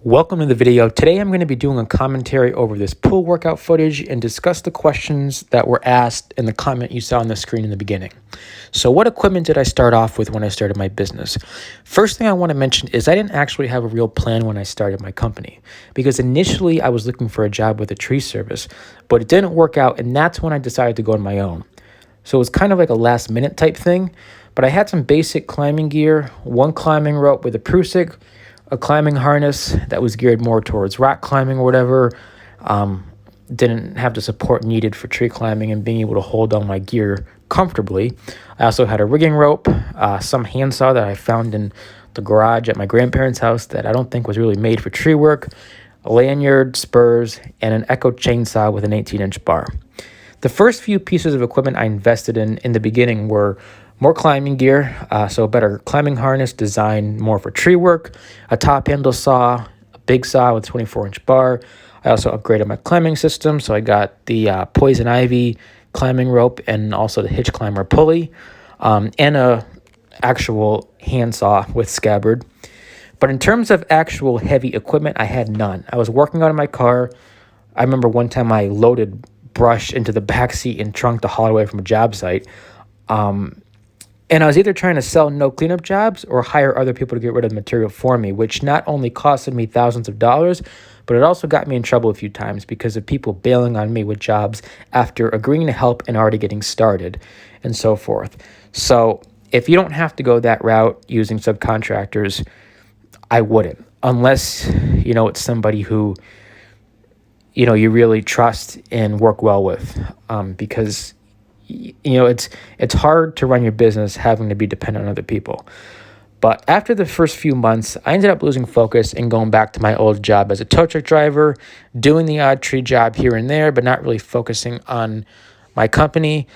Welcome to the video. Today I'm going to be doing a commentary over this pool workout footage and discuss the questions that were asked in the comment you saw on the screen in the beginning. So what equipment did I start off with when I started my business? First thing I want to mention is I didn't actually have a real plan when I started my company, because initially I was looking for a job with a tree service, but it didn't work out, and that's when I decided to go on my own. So it was kind of like a last minute type thing, but I had some basic climbing gear, one climbing rope with a Prusik, a climbing harness that was geared more towards rock climbing or whatever. Didn't have the support needed for tree climbing and being able to hold all my gear comfortably. I also had a rigging rope, some handsaw that I found in the garage at my grandparents' house that I don't think was really made for tree work, a lanyard, spurs, and an Echo chainsaw with an 18-inch bar. The first few pieces of equipment I invested in the beginning were more climbing gear, so a better climbing harness designed more for tree work, a top handle saw, a big saw with a 24-inch bar. I also upgraded my climbing system, so I got the Poison Ivy climbing rope and also the hitch climber pulley, and a actual handsaw with scabbard. But in terms of actual heavy equipment, I had none. I was working out of my car. I remember one time I loaded brush into the back seat and trunk to haul away from a job site. And I was either trying to sell no cleanup jobs or hire other people to get rid of the material for me, which not only costed me thousands of dollars, but it also got me in trouble a few times because of people bailing on me with jobs after agreeing to help and already getting started and so forth. So if you don't have to go that route using subcontractors, I wouldn't, unless, it's somebody who, you really trust and work well with, because it's hard to run your business having to be dependent on other people. But after the first few months, I ended up losing focus and going back to my old job as a tow truck driver, doing the odd tree job here and there, but not really focusing on my company.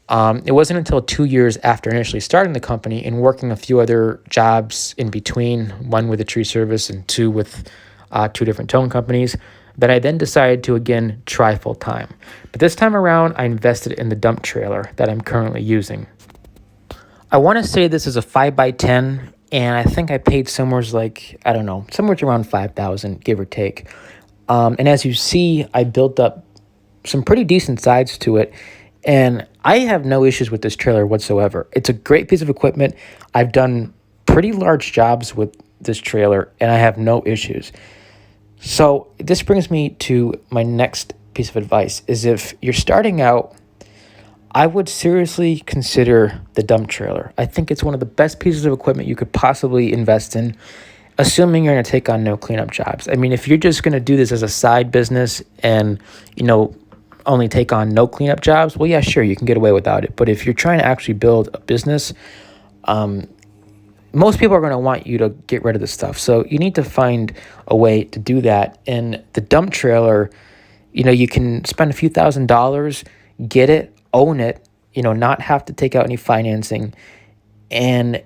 It wasn't until 2 years after initially starting the company and working a few other jobs in between, one with a tree service and two with two different towing companies, that I then decided to again try full time. But this time around, I invested in the dump trailer that I'm currently using. I want to say this is a 5x10, and I think I paid somewhere around $5,000, give or take. And as you see, I built up some pretty decent sides to it, and I have no issues with this trailer whatsoever. It's a great piece of equipment. I've done pretty large jobs with this trailer, and I have no issues. So this brings me to my next piece of advice, is if you're starting out, I would seriously consider the dump trailer. I think it's one of the best pieces of equipment you could possibly invest in, assuming you're going to take on no cleanup jobs. I mean, if you're just going to do this as a side business and, only take on no cleanup jobs, well, yeah, sure, you can get away without it. But if you're trying to actually build a business, most people are going to want you to get rid of this stuff. So you need to find a way to do that. And the dump trailer, you can spend a few $1,000s, get it, own it, not have to take out any financing. And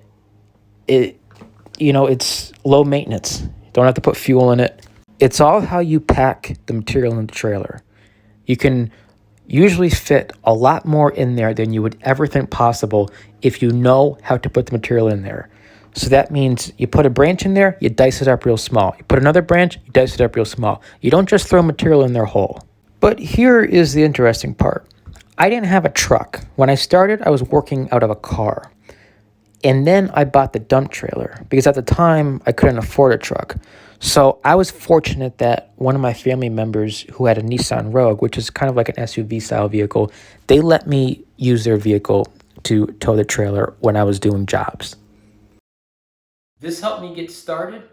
it's low maintenance. You don't have to put fuel in it. It's all how you pack the material in the trailer. You can usually fit a lot more in there than you would ever think possible if you know how to put the material in there. So that means you put a branch in there, you dice it up real small. You put another branch, you dice it up real small. You don't just throw material in there whole. But here is the interesting part. I didn't have a truck. When I started, I was working out of a car. And then I bought the dump trailer because at the time I couldn't afford a truck. So I was fortunate that one of my family members who had a Nissan Rogue, which is kind of like an SUV style vehicle, they let me use their vehicle to tow the trailer when I was doing jobs. This helped me get started,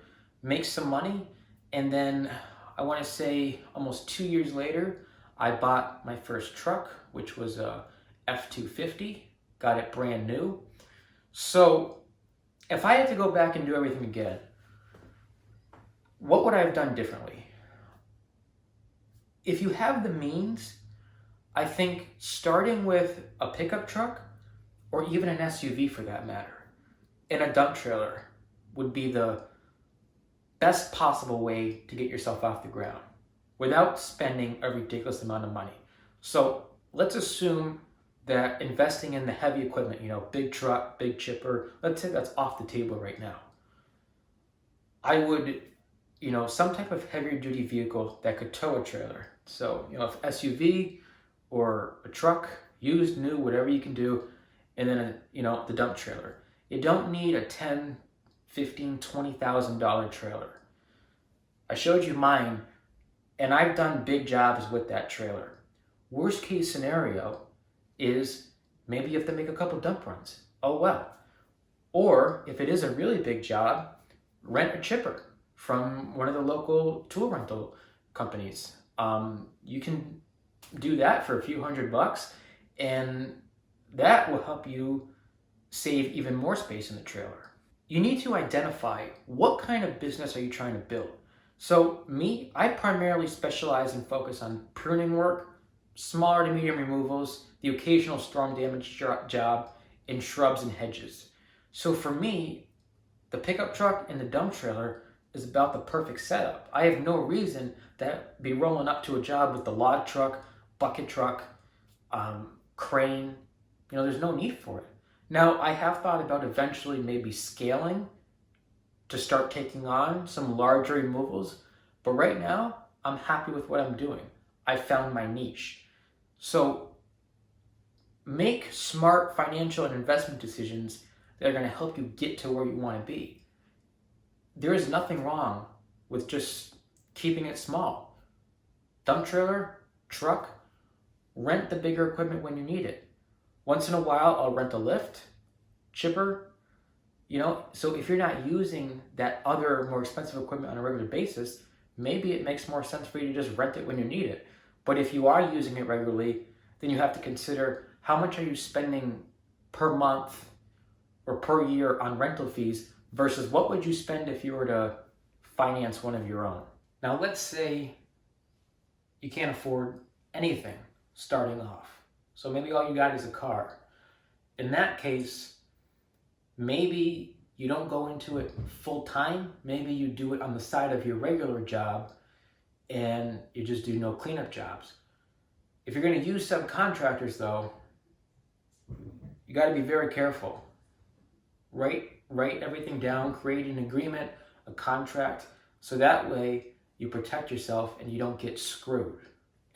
make some money, and then I want to say almost 2 years later, I bought my first truck, which was a F-250, got it brand new. So if I had to go back and do everything again, what would I have done differently? If you have the means, I think starting with a pickup truck, or even an SUV for that matter, and a dump trailer would be the best possible way to get yourself off the ground without spending a ridiculous amount of money. So let's assume that investing in the heavy equipment, big truck, big chipper, let's say that's off the table right now. I would some type of heavier duty vehicle that could tow a trailer. So, if SUV or a truck, used, new, whatever you can do, and then, the dump trailer. You don't need a $10, $15, $20,000 trailer. I showed you mine, and I've done big jobs with that trailer. Worst case scenario is maybe you have to make a couple dump runs. Oh well. Or if it is a really big job, rent a chipper from one of the local tool rental companies. You can do that for a few $100, and that will help you save even more space in the trailer. You need to identify what kind of business are you trying to build. So me, I primarily specialize and focus on pruning work, smaller to medium removals, the occasional storm damage job, and shrubs and hedges. So for me, the pickup truck and the dump trailer is about the perfect setup. I have no reason to be rolling up to a job with the log truck, bucket truck, crane. There's no need for it. Now, I have thought about eventually maybe scaling to start taking on some larger removals, but right now, I'm happy with what I'm doing. I found my niche. So make smart financial and investment decisions that are going to help you get to where you want to be. There is nothing wrong with just keeping it small. Dump trailer, truck, rent the bigger equipment when you need it. Once in a while, I'll rent a lift, chipper, so if you're not using that other more expensive equipment on a regular basis, maybe it makes more sense for you to just rent it when you need it. But if you are using it regularly, then you have to consider how much are you spending per month or per year on rental fees versus what would you spend if you were to finance one of your own. Now, let's say you can't afford anything starting off. So maybe all you got is a car. In that case, maybe you don't go into it full time. Maybe you do it on the side of your regular job and you just do no cleanup jobs. If you're going to use subcontractors though, you got to be very careful. Write everything down, create an agreement, a contract, so that way you protect yourself and you don't get screwed.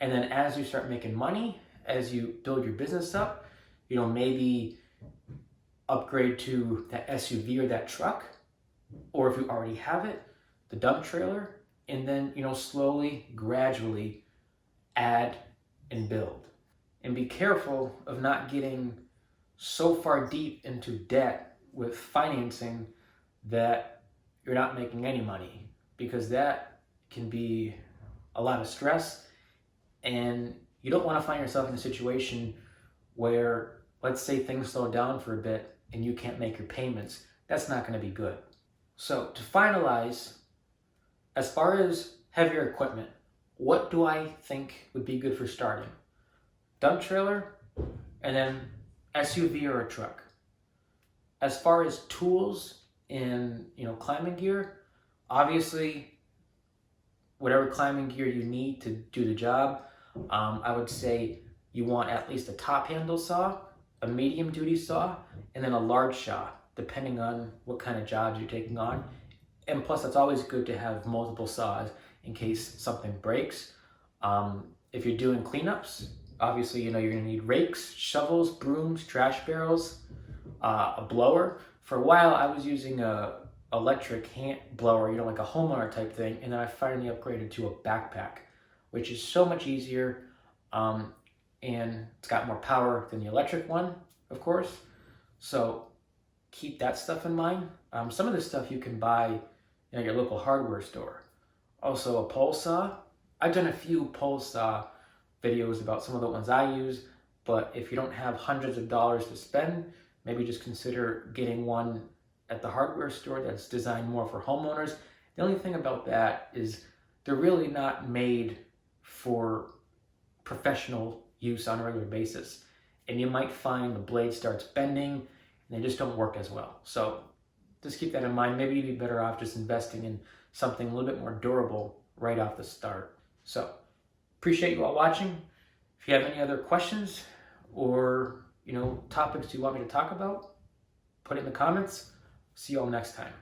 And then as you start making money, as you build your business up, maybe upgrade to that SUV or that truck, or if you already have it, the dump trailer, and then, slowly, gradually add and build. And be careful of not getting so far deep into debt with financing that you're not making any money, because that can be a lot of stress, and you don't want to find yourself in a situation where, let's say, things slow down for a bit and you can't make your payments. That's not going to be good. So to finalize, as far as heavier equipment, what do I think would be good for starting? Dump trailer, and then SUV or a truck. As far as tools and climbing gear, obviously whatever climbing gear you need to do the job, I would say you want at least a top handle saw, a medium duty saw, and then a large saw, depending on what kind of jobs you're taking on. And plus, it's always good to have multiple saws in case something breaks. If you're doing cleanups, obviously, you're gonna need rakes, shovels, brooms, trash barrels, a blower. For a while, I was using a electric hand blower, like a homeowner type thing, and then I finally upgraded to a backpack, which is so much easier, and it's got more power than the electric one, of course. So keep that stuff in mind. Some of this stuff you can buy at your local hardware store. Also, a pole saw. I've done a few pole saw videos about some of the ones I use, but if you don't have hundreds of dollars to spend, maybe just consider getting one at the hardware store that's designed more for homeowners. The only thing about that is they're really not made for professional use on a regular basis. And you might find the blade starts bending and they just don't work as well. So just keep that in mind. Maybe you'd be better off just investing in something a little bit more durable right off the start. So appreciate you all watching. If you have any other questions or topics you want me to talk about, put it in the comments. See you all next time.